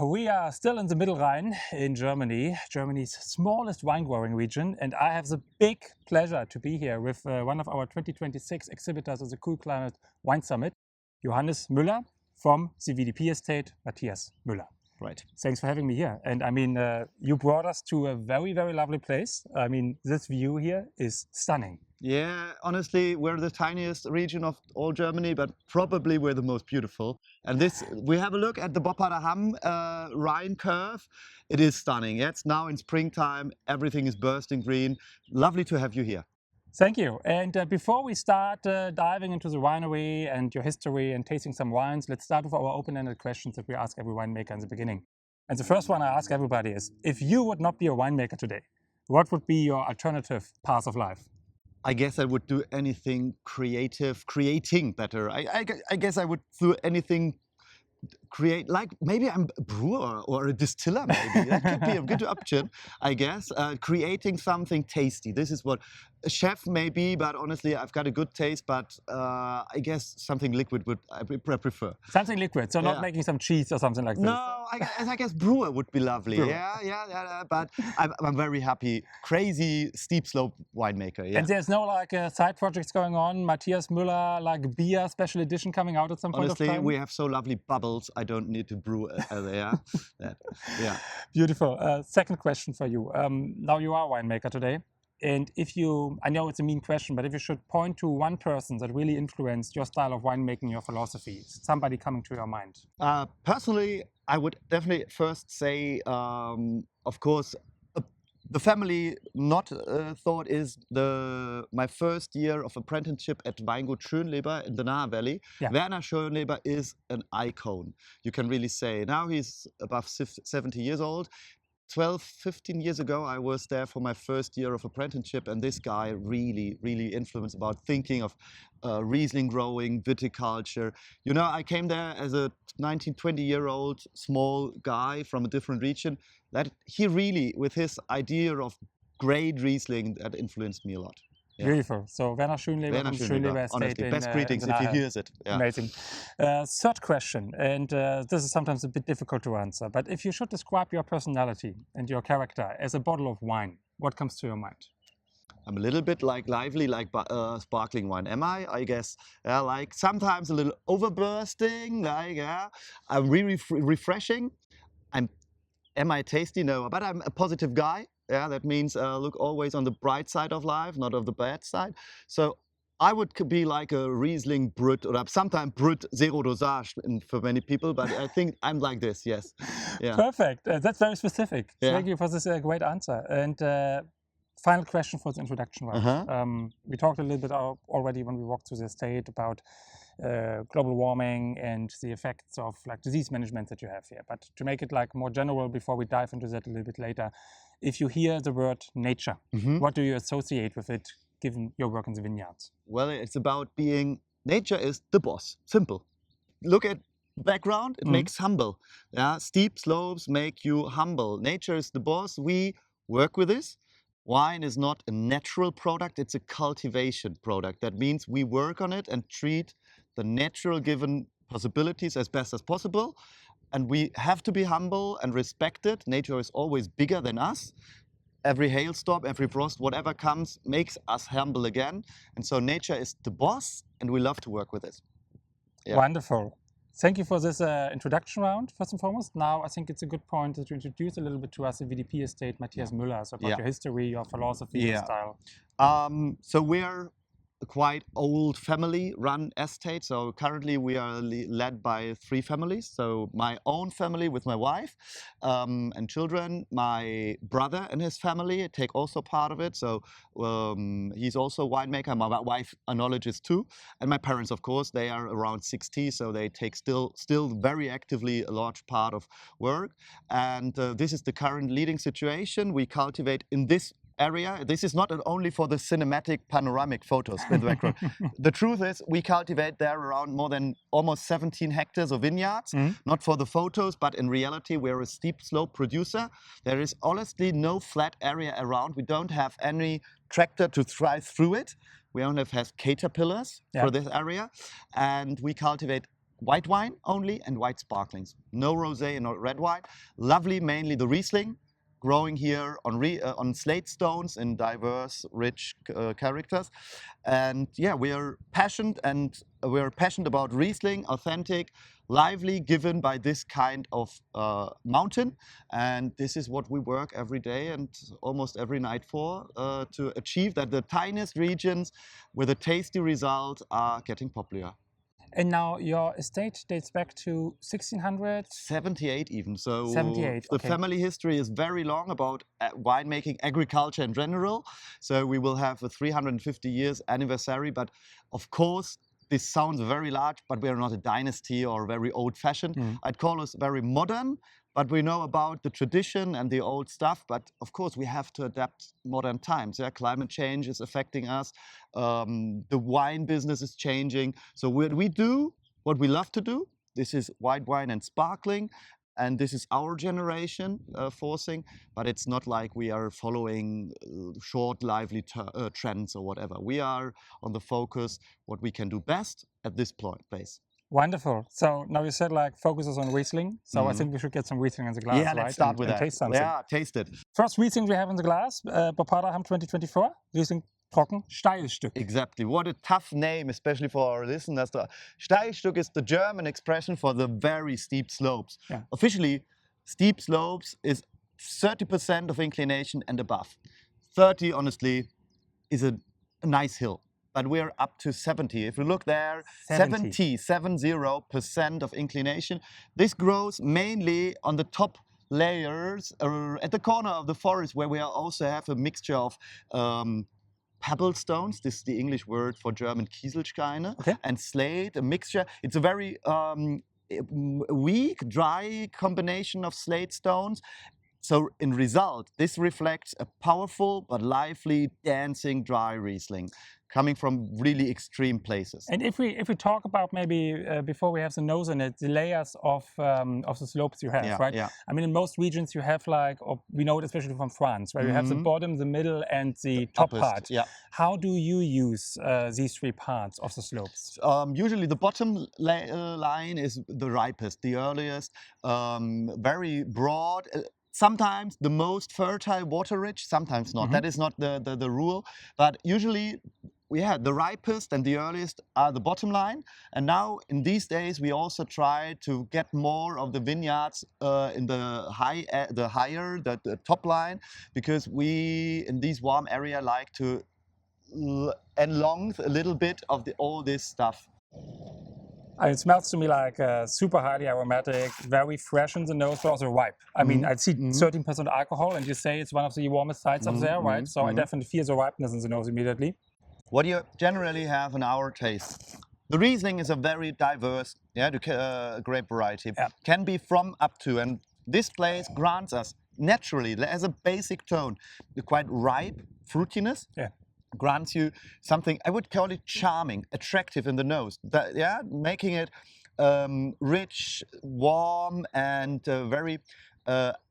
We are still in the Mittelrhein in Germany, Germany's smallest wine growing region, and I have the big pleasure to be here with one of our 2026 exhibitors of the Cool Climate Wine Summit, Johannes Müller from the VDP estate, Matthias Müller. Right. Thanks for having me here. And I mean, you brought us to a very, very lovely place. I mean, this view here is stunning. Yeah, honestly, we're the tiniest region of all Germany, but probably we're the most beautiful. And we have a look at the Bopparder Hamm Rhine curve. It is stunning. Yeah, it's now in springtime. Everything is bursting green. Lovely to have you here. Thank you. And before we start diving into the winery and your history and tasting some wines, let's start with our open-ended questions that we ask every winemaker in the beginning. And the first one I ask everybody is, if you would not be a winemaker today, what would be your alternative path of life? I guess I would do anything creative, creating better. I guess I would do anything like maybe I'm a brewer or a distiller, maybe. That could be a good option, I guess. Creating something tasty. This is what a chef may be, but honestly, I've got a good taste, but I guess something liquid I prefer. Something liquid, so not making some cheese or something like this. No, I guess brewer would be lovely. Brewer. Yeah, but I'm very happy. Crazy steep slope winemaker. Yeah. And there's no like side projects going on, Matthias Müller, like beer special edition coming out at some point Honestly, of time? we have so lovely bubbles. I don't need to brew there. Yeah. Beautiful. Second question for you. Now you are a winemaker today. And I know it's a mean question, but if you should point to one person that really influenced your style of winemaking, your philosophy, somebody coming to your mind? Personally, I would definitely first say, of course, the family not thought is my first year of apprenticeship at Weingut Schönleber in the Nahe Valley. Yeah. Werner Schönleber is an icon, you can really say. Now he's above 70 years old. 12, 15 years ago, I was there for my first year of apprenticeship, and this guy really, really influenced about thinking of Riesling growing, viticulture. You know, I came there as a 19, 20-year-old small guy from a different region. That he really, with his idea of great Riesling, that influenced me a lot. Yeah. Beautiful. So Werner Schönleber from Schönleber Estate. Honestly, best greetings if he hears it. Yeah. Amazing. Third question, and this is sometimes a bit difficult to answer, but if you should describe your personality and your character as a bottle of wine, what comes to your mind? I'm a little bit lively, like sparkling wine. Am I? I guess. Like sometimes a little overbursting. I'm really refreshing. Am I tasty? No, but I'm a positive guy. Yeah, that means look always on the bright side of life, not on the bad side. So I would be like a Riesling Brut, or sometimes Brut zero dosage for many people, but I think I'm like this, yes. Yeah. Perfect. That's very specific. Yeah. Thank you for this great answer. And final question for the introduction round. We talked a little bit already when we walked through the estate about global warming and the effects of like disease management that you have here. But to make it like more general before we dive into that a little bit later, if you hear the word nature, what do you associate with it given your work in the vineyards? Well, it's about nature is the boss, simple. Look at background, it makes humble. Yeah, steep slopes make you humble. Nature is the boss, we work with this. Wine is not a natural product, it's a cultivation product. That means we work on it and treat the natural given possibilities as best as possible. And we have to be humble and respect it. Nature is always bigger than us. Every hailstorm, every frost, whatever comes, makes us humble again. And so nature is the boss, and we love to work with it. Yeah. Wonderful. Thank you for this introduction round, first and foremost. Now, I think it's a good point to introduce a little bit to us the VDP estate, Matthias Müller, so about your history, your philosophy, your style. So we're a quite old family-run estate. So currently we are led by 3 families. So my own family with my wife and children, my brother and his family take also part of it. So he's also a winemaker. My wife enologist too. And my parents, of course, they are around 60, so they take still very actively a large part of work. And this is the current leading situation. We cultivate in this area. This is not only for the cinematic panoramic photos in the background. The truth is we cultivate there around more than almost 17 hectares of vineyards, not for the photos, but in reality we're a steep slope producer. There is honestly no flat area around. We don't have any tractor to drive through it. We only have caterpillars for this area, and we cultivate white wine only and white sparklings. No rosé and no red wine. Lovely, mainly the Riesling, growing here on slate stones in diverse, rich characters. And yeah, we are passionate about Riesling, authentic, lively, given by this kind of mountain. And this is what we work every day and almost every night for, to achieve that the tiniest regions with a tasty result are getting popular. And now your estate dates back to 1600? 78 even. So 78, the okay. family history is very long about winemaking, agriculture in general. So we will have a 350 years anniversary. But of course, this sounds very large, but we are not a dynasty or very old-fashioned. I'd call us very modern, but we know about the tradition and the old stuff. But of course, we have to adapt modern times. Yeah, climate change is affecting us. The wine business is changing. So we do what we love to do. This is white wine and sparkling. And this is our generation forcing, but it's not like we are following short, lively trends or whatever. We are on the focus, what we can do best at this place. Wonderful. So now you said like focuses on Riesling. So I think we should get some Riesling in the glass, Yeah, right? let's start with that. Taste something. Yeah, taste it. First Riesling we have in the glass, Bopparder Hamm 2024. Riesling Trocken Steilstück. Exactly. What a tough name, especially for our listeners. Steilstück is the German expression for the very steep slopes. Yeah. Officially, steep slopes is 30% of inclination and above. 30, honestly, is a nice hill. But we're up to 70. If we look there, 70% of inclination. This grows mainly on the top layers at the corner of the forest, where we also have a mixture of pebble stones. This is the English word for German Kieselsteine, okay, and slate, a mixture. It's a very weak, dry combination of slate stones. So in result, this reflects a powerful but lively, dancing dry Riesling, coming from really extreme places. And if we talk about maybe before we have the nose in it, the layers of the slopes you have, right? Yeah. I mean, in most regions you have like, or we know it especially from France, where you have the bottom, the middle, and the top part. Yeah. How do you use these three parts of the slopes? Usually the bottom line is the ripest, the earliest, very broad. Sometimes the most fertile, water-rich, sometimes not. That is not the rule. But usually, the ripest and the earliest are the bottom line. And now, in these days, we also try to get more of the vineyards in the higher, the top line, because we, in these warm area, like to enlong a little bit of all this stuff. It smells to me like super highly aromatic, very fresh in the nose, but also ripe. I mean, I see 13% alcohol, and you say it's one of the warmest sites up there, right? So I definitely feel the ripeness in the nose immediately. What do you generally have in our taste? The Riesling is a very diverse grape variety. Yeah. Can be from up to, and this place grants us naturally, as a basic tone, the quite ripe fruitiness. Yeah. Grants you something, I would call it charming, attractive in the nose. Making it rich, warm, and very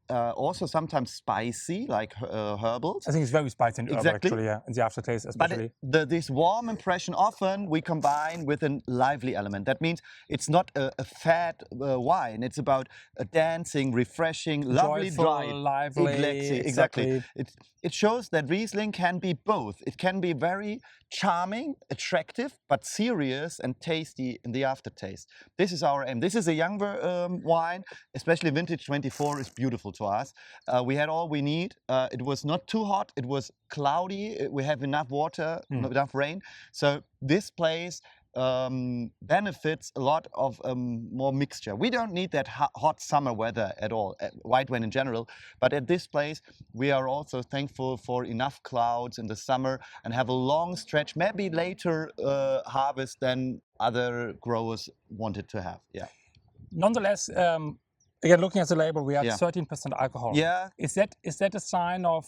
also sometimes spicy, like herbals. I think it's very spicy and herbal, Exactly. actually, yeah, in the aftertaste especially. But this warm impression often we combine with a lively element. That means it's not a fat wine. It's about a dancing, refreshing, lovely, joyful, dry, lively. Exactly. It shows that Riesling can be both. It can be very charming, attractive, but serious and tasty in the aftertaste. This is our aim. This is a younger wine, especially vintage 24 is beautiful to us. We had all we need. It was not too hot. It was cloudy. We have enough water, enough rain. So this place benefits a lot of more mixture. We don't need that hot summer weather at all, white wine in general, but at this place we are also thankful for enough clouds in the summer and have a long stretch, maybe later harvest than other growers wanted to have. Yeah. Nonetheless, again, looking at the label, we have 13% alcohol. Yeah. Is that a sign of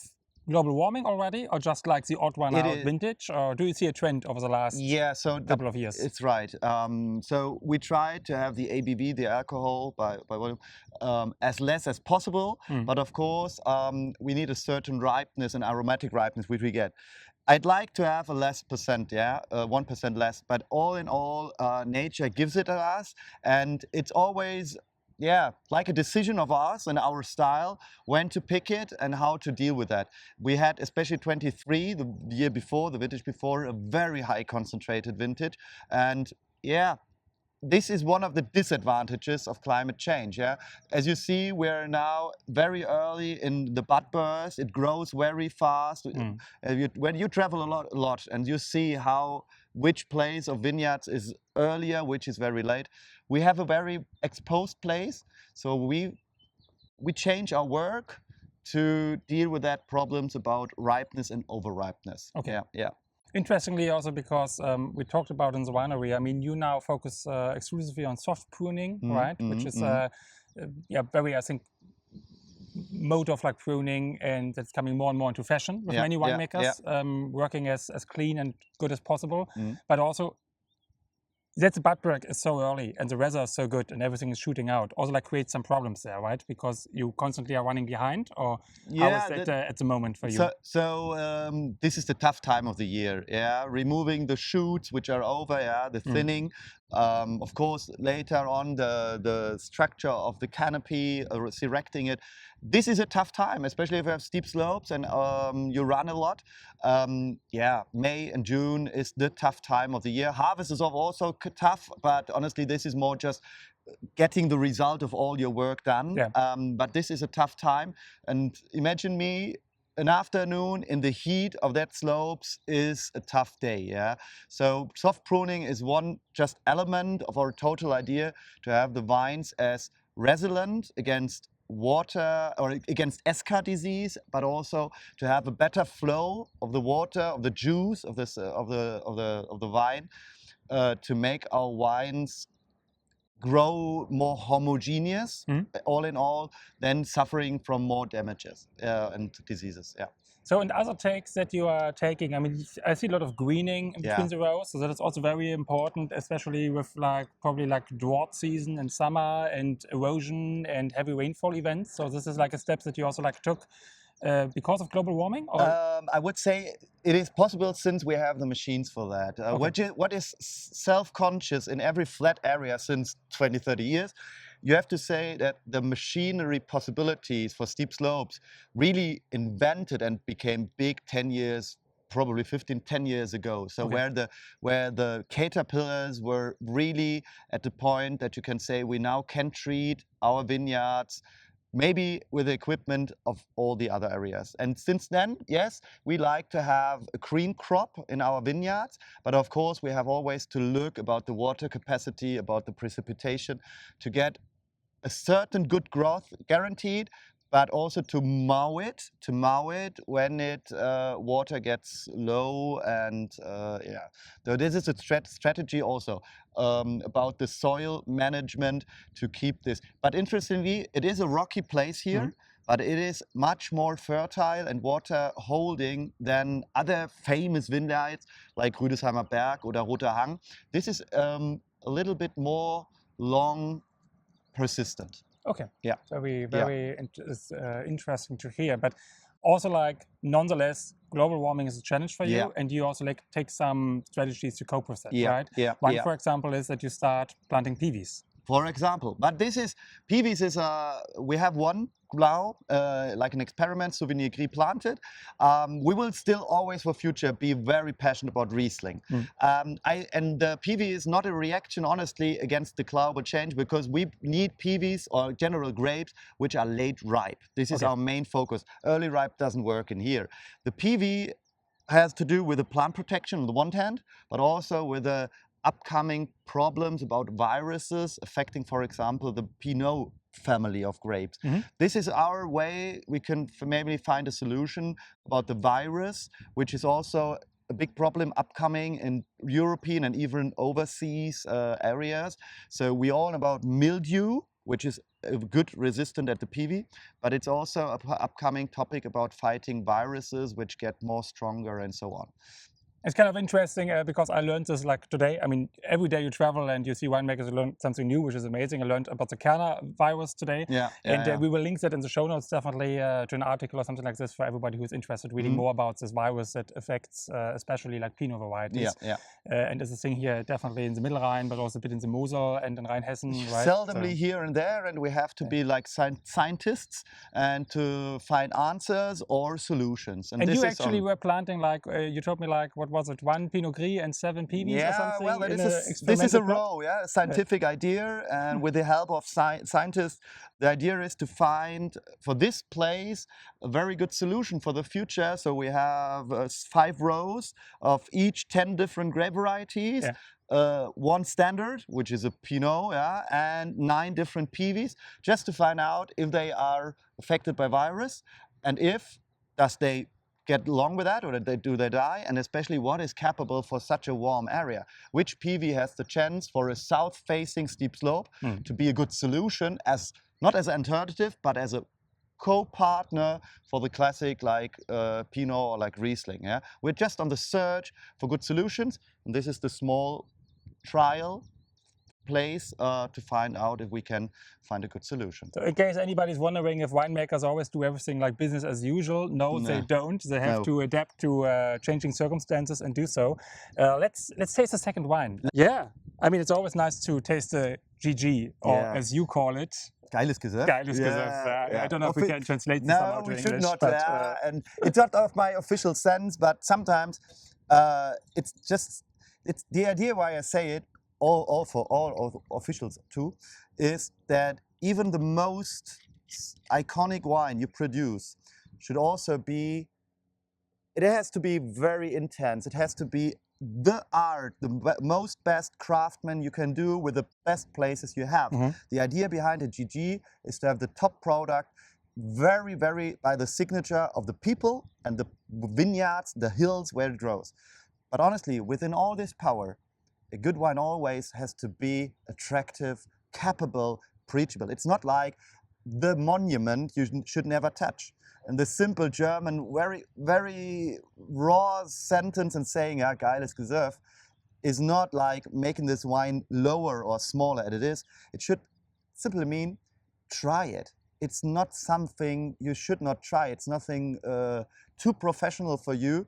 global warming already, or just like the odd one out vintage, or do you see a trend over the last couple of years? It's right. So we try to have the ABV, the alcohol by volume, as less as possible. But of course, we need a certain ripeness and aromatic ripeness, which we get. I'd like to have a less percent, 1% less, but all in all, nature gives it to us, and it's always, like a decision of us and our style, when to pick it and how to deal with that. We had, especially 23, the year before, the vintage before, a very high concentrated vintage, and this is one of the disadvantages of climate change. As you see, we're now very early in the bud burst. It grows very fast. When you travel a lot, and you see which place of vineyards is earlier, which is very late. We have a very exposed place, so we change our work to deal with that problems about ripeness and over-ripeness. Okay. Yeah. Interestingly, also because we talked about in the winery, I mean, you now focus exclusively on soft pruning, right? Which is very, I think, mode of like pruning, and that's coming more and more into fashion with many winemakers, working as clean and good as possible, but also that the bud break is so early and the weather is so good and everything is shooting out, also like creates some problems there, right? Because you constantly are running behind, or how is that at the moment for you? So this is the tough time of the year, removing the shoots which are over, the thinning. Of course, later on the structure of the canopy, erecting it. This is a tough time, especially if you have steep slopes and you run a lot. May and June is the tough time of the year. Harvest is also tough, but honestly, this is more just getting the result of all your work done. But this is a tough time. And imagine me, an afternoon in the heat of that slopes is a tough day. So soft pruning is one just element of our total idea to have the vines as resilient against water or against esca disease, but also to have a better flow of the water, of the juice of this of the vine, to make our wines grow more homogeneous, all in all, than suffering from more damages and diseases. So, and other takes that you are taking, I mean, I see a lot of greening in between the rows, so that is also very important, especially with probably drought season in summer and erosion and heavy rainfall events. So this is like a step that you also took because of global warming? Or? I would say it is possible since we have the machines for that. What is self-conscious in every flat area since 20, 30 years, you have to say that the machinery possibilities for steep slopes really invented and became big 10 years, probably 10 years ago. So where the caterpillars were really at the point that you can say we now can treat our vineyards maybe with the equipment of all the other areas. And since then, yes, we like to have a green crop in our vineyards, but of course we have always to look about the water capacity, about the precipitation, to get a certain good growth guaranteed, but also to mow it when water gets low, and So this is a strategy also about the soil management to keep this. But interestingly, it is a rocky place here, but it is much more fertile and water holding than other famous vineyards like Rüdesheimer Berg or Roter Hang. This is a little bit more long persistent. Okay. Yeah. Very interesting to hear. But also, nonetheless, global warming is a challenge for you, and you also take some strategies to cope with that, right? One, for example, is that you start planting peavies. For example, but peavies is we have one now, like an experiment, Souvenir Gris planted. We will still always for future be very passionate about Riesling. And the peavie is not a reaction, honestly, against the climate change, because we need peavies or general grapes which are late ripe. This is our main focus. Early ripe doesn't work in here. The peavie has to do with the plant protection on the one hand, but also with the upcoming problems about viruses affecting, for example, the Pinot family of grapes. This is our way. We can maybe find a solution about the virus, which is also a big problem upcoming in European and even overseas areas. So we all know about mildew, which is a good resistant at the peavie, but it's also an upcoming topic about fighting viruses which get more stronger and so on. It's kind of interesting because I learned this like today. I mean, every day you travel and you see winemakers, you learn something new, which is amazing. I learned about the coronavirus today. And we will link that in the show notes definitely to an article or something like this for everybody who's interested reading more about this virus that affects especially like Pinot varieties. And there's a thing here definitely in the Mittelrhein, but also a bit in the Mosel and in Rheinhessen, right? Seldomly here and there, and we have to be like scientists and to find answers or solutions. And you actually were planting like, you told me like, what was it, 1 Pinot Gris and 7 PVs or something? Well, this is a row, a scientific idea, and with the help of scientists, the idea is to find, for this place, a very good solution for the future. So we have 5 rows of each 10 different grape varieties. 1 standard, which is a Pinot, and 9 different PVs, just to find out if they are affected by virus, and if, does they get along with that, or do they die, and especially what is capable for such a warm area. Which PV has the chance for a south-facing steep slope to be a good solution, as not as an alternative, but as a co-partner for the classic like Pinot or like Riesling. We're just on the search for good solutions, and this is the small trial place to find out if we can find a good solution. So in case anybody's wondering if winemakers always do everything like business as usual, no, they don't. They have to adapt to changing circumstances and do so. Let's taste the second wine. Yeah, I mean, it's always nice to taste the GG, or as you call it. Geiles Gesöff. Geiles Gesöff. I don't know if we can translate this somehow to English. No, we should not. But, and it's not of my official sense, but sometimes it's the idea why I say it, all for all officials too, is that even the most iconic wine you produce should also be, it has to be very intense. It has to be the art, the most best craftsman you can do with the best places you have. The idea behind a GG is to have the top product very, very by the signature of the people and the vineyards, the hills where it grows. But honestly, within all this power, a good wine always has to be attractive, capable, preachable. It's not like the monument you should never touch. And the simple German, very, very raw sentence and saying, geiles Gesöff, is not like making this wine lower or smaller as it is. It should simply mean, try it. It's not something you should not try. It's nothing too professional for you.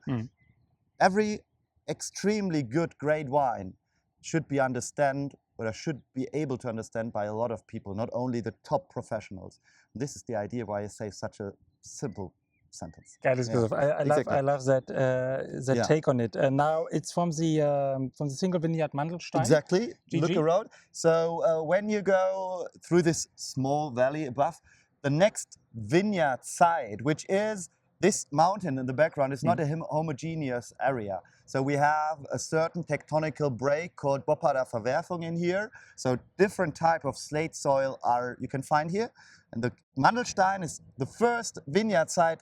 Every extremely good, great wine should be should be able to understand by a lot of people, not only the top professionals. This is the idea why I say such a simple sentence. I love that take on it. And now it's from the single vineyard Mandelstein. Exactly. GG. Look around. So when you go through this small valley above, the next vineyard side, which is this mountain in the background, is not a homogeneous area. So we have a certain tectonical break called Bopparder Verwerfung in here. So different type of slate soil you can find here. And the Mandelstein is the first vineyard site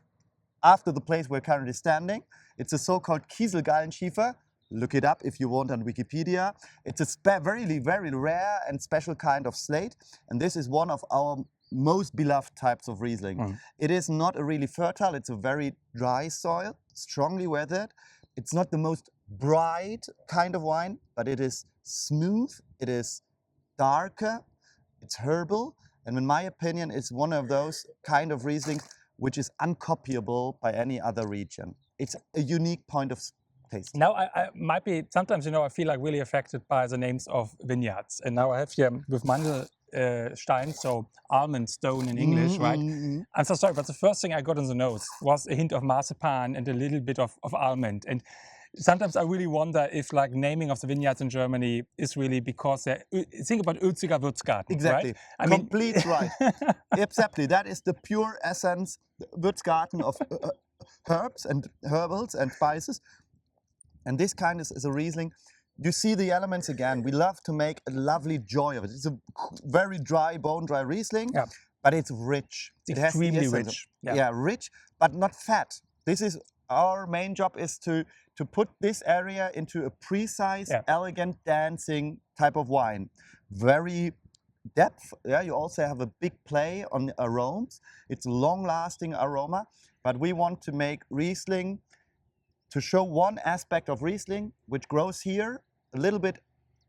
after the place we're currently standing. It's a so-called Kieselgallenschiefer. Look it up if you want on Wikipedia. It's a very, very rare and special kind of slate. And this is one of our most beloved types of Riesling. It is not a really fertile, it's a very dry soil, strongly weathered. It's not the most bright kind of wine, but it is smooth, it is darker, it's herbal, and in my opinion, it's one of those kind of Riesling which is uncopyable by any other region. It's a unique point of taste. Now, I might be, sometimes, I feel like really affected by the names of vineyards. And now I have here with Mandelstein, so almond stone in English, right? I'm so sorry, but the first thing I got on the nose was a hint of marzipan and a little bit of almond. And sometimes I really wonder if like naming of the vineyards in Germany is really because think about Uelziger Würzgarten, exactly. Right? Complete right. Exactly. That is the pure essence, Würzgarten of herbs and herbals and spices. And this kind is a Riesling. You see the elements again. We love to make a lovely joy of it. It's a very dry, bone-dry Riesling, but it's rich. It's extremely rich. Rich, but not fat. This is our main job, is to put this area into a precise, elegant, dancing type of wine. Very depth. You also have a big play on aromas. It's long-lasting aroma, but we want to make Riesling to show one aspect of Riesling, which grows here, a little bit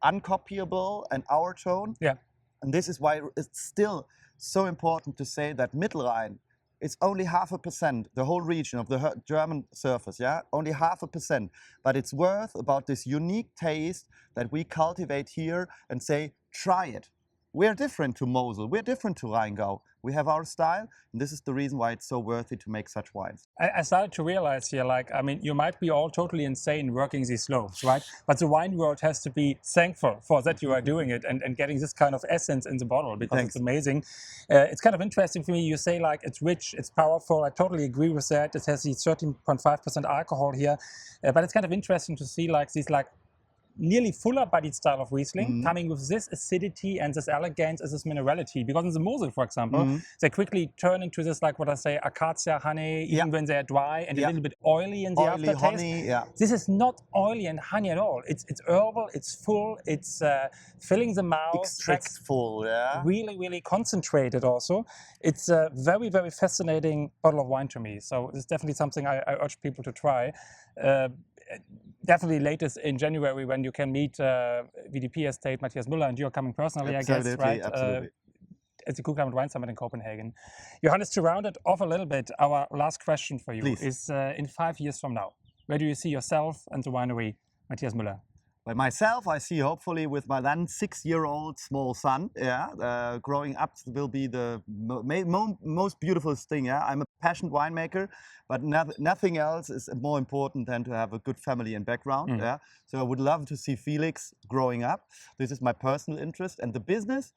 uncopyable and our tone. Yeah. And this is why it's still so important to say that Mittelrhein is only 0.5%, the whole region of the German surface, yeah? Only 0.5%. But it's worth about this unique taste that we cultivate here and say, try it. We're different to Mosel, we're different to Rheingau. We have our style, and this is the reason why it's so worthy to make such wines. I started to realize here, like, I mean, you might be all totally insane working these slopes, right? But the wine world has to be thankful for that you are doing it and getting this kind of essence in the bottle, because Thanks. it's amazing. It's kind of interesting for me. You say, like, it's rich, it's powerful. I totally agree with that. It has the 13.5% alcohol here. But it's kind of interesting to see, like, these, like, nearly fuller bodied style of Riesling coming with this acidity and this elegance and this minerality. Because in the Mosel, for example, they quickly turn into this, like what I say, acacia honey, even when they're dry and a little bit oily in the aftertaste. Honey, This is not oily and honey at all. It's herbal, it's full, it's filling the mouth. Extractful, yeah. Really, really concentrated also. It's a very, very fascinating bottle of wine to me. So it's definitely something I urge people to try. Definitely latest in January, when you can meet VDP estate Matthias Müller, and you're coming personally, Absolutely, I guess, right? Absolutely. At the Cool Climate Wine Summit in Copenhagen. Johannes, to round it off a little bit, our last question for you is in 5 years from now, where do you see yourself and the winery Matthias Müller? By myself, I see hopefully with my then 6-year-old small son, growing up will be the most beautiful thing. Yeah, I'm a passionate winemaker, but nothing else is more important than to have a good family and background. Yeah, so I would love to see Felix growing up. This is my personal interest, and the business.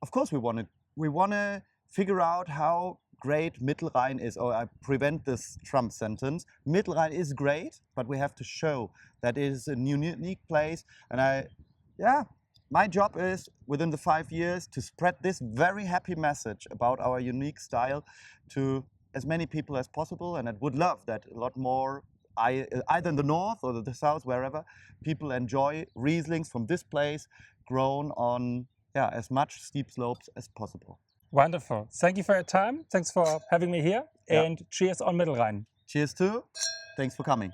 Of course, we want to figure out how great Mittelrhein is, or I prevent this Trump sentence. Mittelrhein is great, but we have to show that it is a unique place. And my job is within the 5 years to spread this very happy message about our unique style to as many people as possible. And I would love that a lot more, either in the north or the south, wherever, people enjoy Rieslings from this place grown on as much steep slopes as possible. Wonderful. Thank you for your time. Thanks for having me here. And cheers on Mittelrhein. Cheers too. Thanks for coming.